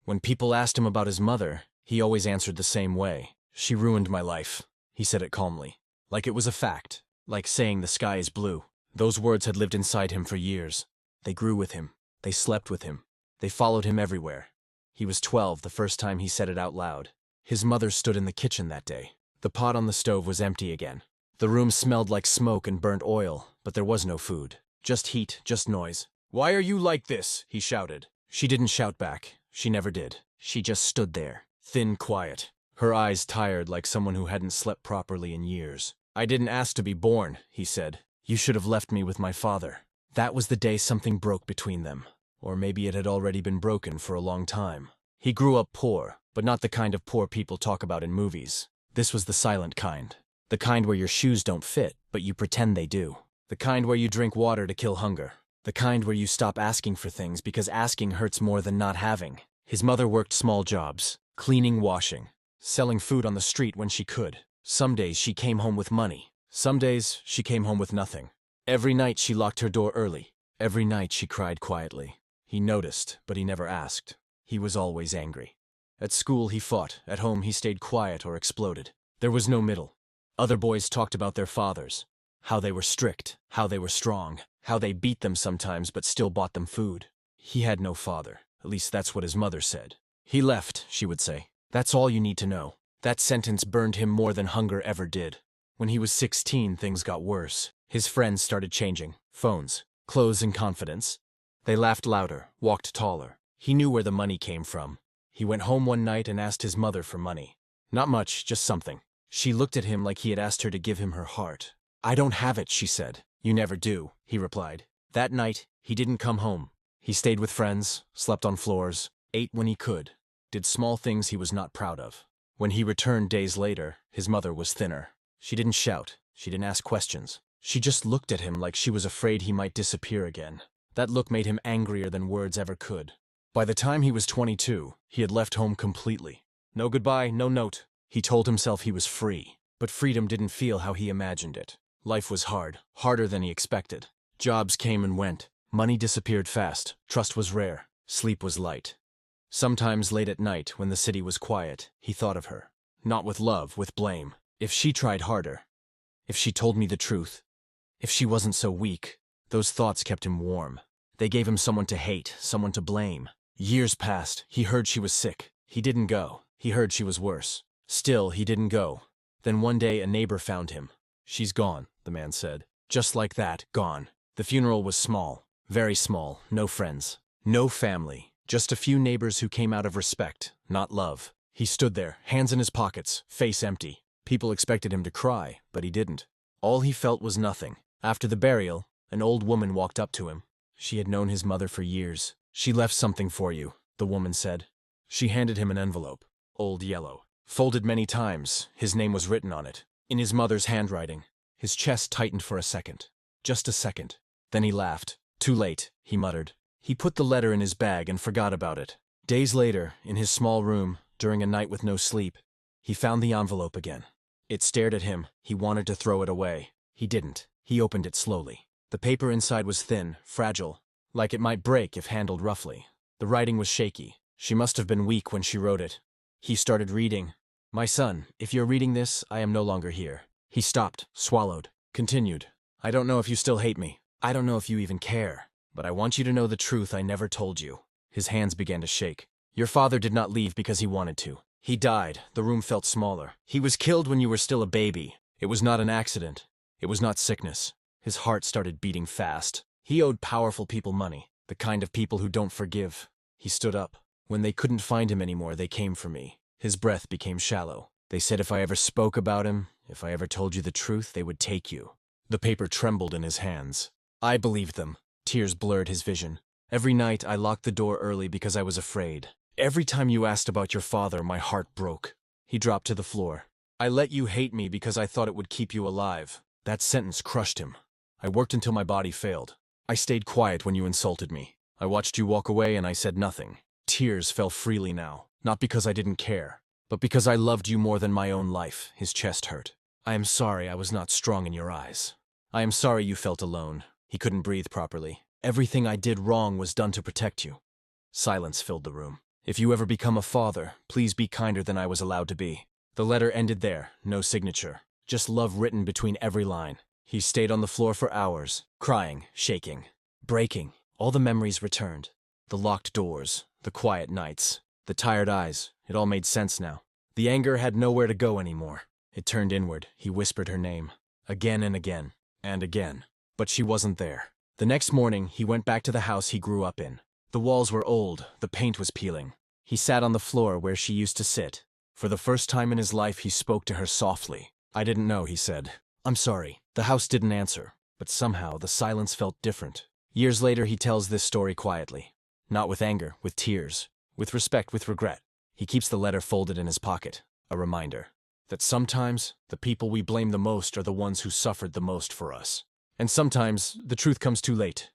When people asked him about his mother, he always answered the same way. "She ruined my life," he said it calmly, like it was a fact, like saying the sky is blue. Those words had lived inside him for years. They grew with him. They slept with him. They followed him everywhere. He was 12 the first time he said it out loud. His mother stood in the kitchen that day. The pot on the stove was empty again. The room smelled like smoke and burnt oil, but there was no food. Just heat, just noise. "Why are you like this?" he shouted. She didn't shout back. She never did. She just stood there, thin, quiet, her eyes tired like someone who hadn't slept properly in years. "I didn't ask to be born," he said. "You should have left me with my father." That was the day something broke between them. Or maybe it had already been broken for a long time. He grew up poor, but not the kind of poor people talk about in movies. This was the silent kind. The kind where your shoes don't fit, but you pretend they do. The kind where you drink water to kill hunger. The kind where you stop asking for things because asking hurts more than not having. His mother worked small jobs, cleaning, washing, selling food on the street when she could. Some days she came home with money. Some days she came home with nothing. Every night she locked her door early. Every night she cried quietly. He noticed, but he never asked. He was always angry. At school he fought. At home he stayed quiet or exploded. There was no middle. Other boys talked about their fathers. How they were strict, how they were strong, how they beat them sometimes but still bought them food. He had no father. At least that's what his mother said. "He left," she would say. "That's all you need to know." That sentence burned him more than hunger ever did. When he was 16, things got worse. His friends started changing. Phones, clothes, and confidence. They laughed louder, walked taller. He knew where the money came from. He went home one night and asked his mother for money. Not much, just something. She looked at him like he had asked her to give him her heart. "I don't have it," she said. "You never do," he replied. That night, he didn't come home. He stayed with friends, slept on floors, ate when he could, did small things he was not proud of. When he returned days later, his mother was thinner. She didn't shout. She didn't ask questions. She just looked at him like she was afraid he might disappear again. That look made him angrier than words ever could. By the time he was 22, he had left home completely. No goodbye, no note. He told himself he was free, but freedom didn't feel how he imagined it. Life was hard, harder than he expected. Jobs came and went. Money disappeared fast. Trust was rare. Sleep was light. Sometimes late at night, when the city was quiet, he thought of her. Not with love, with blame. If she tried harder. If she told me the truth. If she wasn't so weak. Those thoughts kept him warm. They gave him someone to hate, someone to blame. Years passed. He heard she was sick. He didn't go. He heard she was worse. Still, he didn't go. Then one day a neighbor found him. "She's gone," the man said. Just like that, gone. The funeral was small, very small, no friends, no family, just a few neighbors who came out of respect, not love. He stood there, hands in his pockets, face empty. People expected him to cry, but he didn't. All he felt was nothing. After the burial, an old woman walked up to him. She had known his mother for years. "She left something for you," the woman said. She handed him an envelope, old yellow, folded many times. His name was written on it, in his mother's handwriting. His chest tightened for a second. Just a second. Then he laughed. "Too late," he muttered. He put the letter in his bag and forgot about it. Days later, in his small room, during a night with no sleep, he found the envelope again. It stared at him. He wanted to throw it away. He didn't. He opened it slowly. The paper inside was thin, fragile, like it might break if handled roughly. The writing was shaky. She must have been weak when she wrote it. He started reading. "My son, if you're reading this, I am no longer here." He stopped, swallowed, continued. "I don't know if you still hate me. I don't know if you even care. But I want you to know the truth I never told you." His hands began to shake. "Your father did not leave because he wanted to. He died. The room felt smaller. He was killed when you were still a baby. It was not an accident. It was not sickness." His heart started beating fast. He owed powerful people money, the kind of people who don't forgive. He stood up. "When they couldn't find him anymore, they came for me." His breath became shallow. "They said if I ever spoke about him, if I ever told you the truth, they would take you." The paper trembled in his hands. I believed them. Tears blurred his vision. "Every night I locked the door early because I was afraid. Every time you asked about your father, my heart broke." He dropped to the floor. "I let you hate me because I thought it would keep you alive." That sentence crushed him. "I worked until my body failed. I stayed quiet when you insulted me. I watched you walk away and I said nothing." Tears fell freely now, not because I didn't care, but because I loved you more than my own life. His chest hurt. "I am sorry I was not strong in your eyes. I am sorry you felt alone." He couldn't breathe properly. "Everything I did wrong was done to protect you." Silence filled the room. If you ever become a father, please be kinder than I was allowed to be. The letter ended there, no signature. Just love written between every line. He stayed on the floor for hours, crying, shaking, breaking. All the memories returned. The locked doors, the quiet nights, the tired eyes. It all made sense now. The anger had nowhere to go anymore. It turned inward. He whispered her name. Again and again. And again. But she wasn't there. The next morning, he went back to the house he grew up in. The walls were old. The paint was peeling. He sat on the floor where she used to sit. For the first time in his life, he spoke to her softly. I didn't know, he said. I'm sorry. The house didn't answer. But somehow, the silence felt different. Years later, he tells this story quietly. Not with anger, with tears. With respect, with regret. He keeps the letter folded in his pocket. A reminder that sometimes the people we blame the most are the ones who suffered the most for us. And sometimes the truth comes too late.